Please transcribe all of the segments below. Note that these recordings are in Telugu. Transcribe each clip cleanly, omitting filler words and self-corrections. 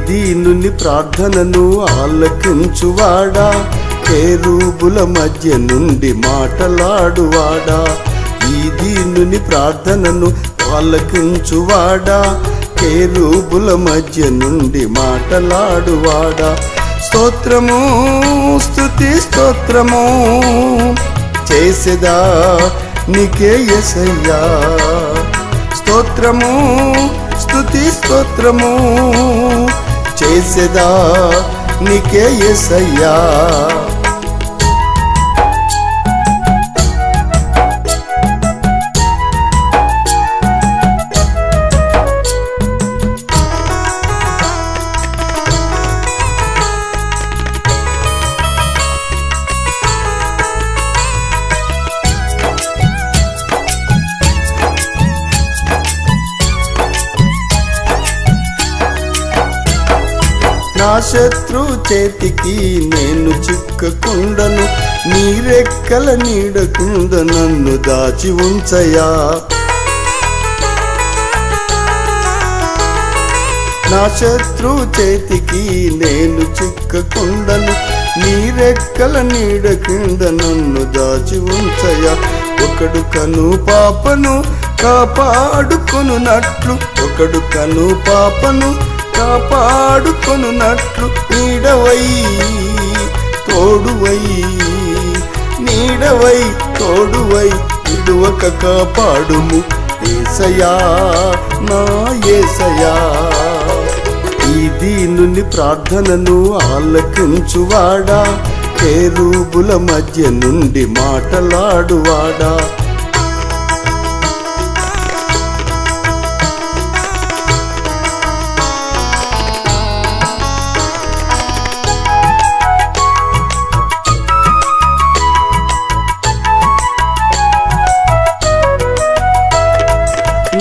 దీనుని ప్రార్థనను ఆలకించువాడా, కేరూబుల మధ్య నుండి మాటలాడువాడా. ఈ దీనుని ప్రార్థనను ఆలకించువాడా, కేరూబుల మధ్య నుండి మాటలాడువాడా. స్తోత్రము స్తుతి స్తోత్రము చేసేదా నీకే యేసయ్యా. స్తోత్రము స్తుతి స్తోత్రము చేసేదా నీకే యేసయ్యా. నా శత్రు చేతికి నేను చిక్కకుండను, నీ రెక్కల నీడకుండ నన్ను దాచి ఉంచయా. నా శత్రు చేతికి నేను చిక్కకుండను, నీ రెక్కల నీడకుండ నన్ను దాచి ఉంచయా. ఒకడు కను పాపను కాపాడుకొనున్నట్లు, ఒకడు కను పాపను కాపాడుకొనున్నట్లు నీడవై తోడువై, నీడవై తోడువై విడువక కాపాడుము యేసయ్యా నా యేసయ్యా. ఈ దీనుని ప్రార్థనను ఆలకించువాడా, కేరూబుల మధ్య నుండి మాటలాడువాడా.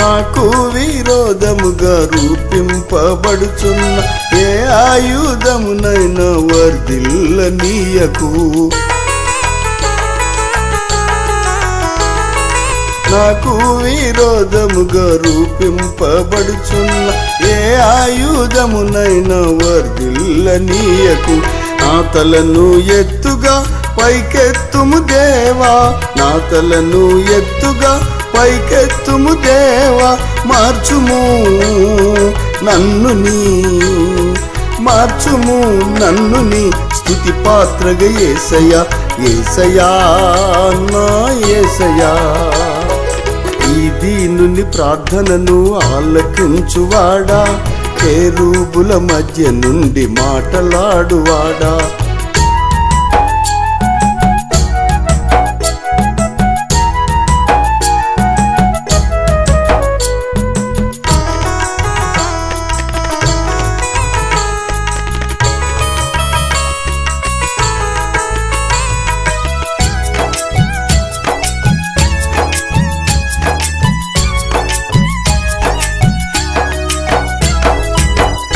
నాకు విరోధముగా రూపింపబడుచున్న ఏ ఆయుధమునైనా వర్ధిల్లనీయకు. నాకు విరోధముగా రూపింపబడుచున్న ఏ ఆయుధమునైనా వర్ధిల్లనీయకు. నా తలను ఎత్తుగా పైకెత్తుము దేవా, నా తలను ఎత్తుగా పైకెత్తుము దేవా. మార్చుము నన్ను నీ, మార్చుము నన్ను నీ స్తుతి పాత్రగా యేసయ్యా, యేసయ్యా నా యేసయ్యా. ఈ దీనుని ప్రార్థనను ఆలకించువాడా, కేరూబుల మధ్య నుండి మాటలాడువాడా.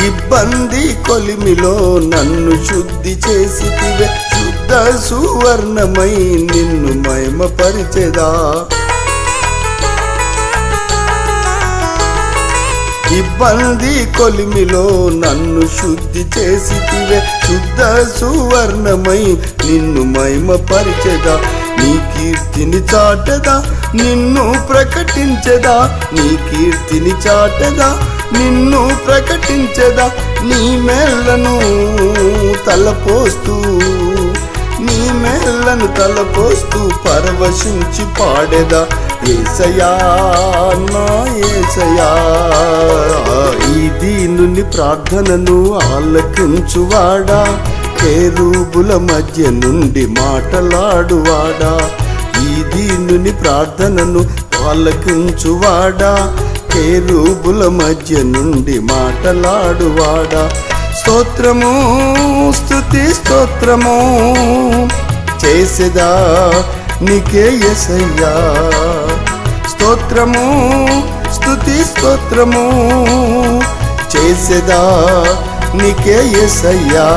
ఇబ్బంది కొలిమిలో నన్ను శుద్ధి చేసితివే, శుద్ధ సువర్ణమై నిన్ను మహిమపరిచెదా. ఇబ్బంది కొలిమిలో నన్ను శుద్ధి చేసితివే, శుద్ధ సువర్ణమై నిన్ను మహిమపరిచెదా. నీ కీర్తిని చాటదా నిన్ను ప్రకటించెదా, నీ కీర్తిని చాటదా నిన్ను ప్రకటించెదా. నీ మేళ్లను తలపోస్తూ, నీ మేళ్లను తలపోస్తూ పరవశించి పాడెదా యేసయ్యా నా యేసయ్యా. ఈ దీనుని ప్రార్థనను ఆలకించువాడా, కేరూబుల మధ్య నుండి మాటలాడువాడా. ఈ దీనుని ప్రార్థనను ఆలకించువాడా, కేరూబుల మధ్య నుండి మాటలాడువాడా. స్తోత్రము స్తుతి స్తోత్రము చేసేదా నీకే యేసయ్యా. స్తోత్రము స్తుతి స్తోత్రము చేసేదా నీకే యేసయ్యా.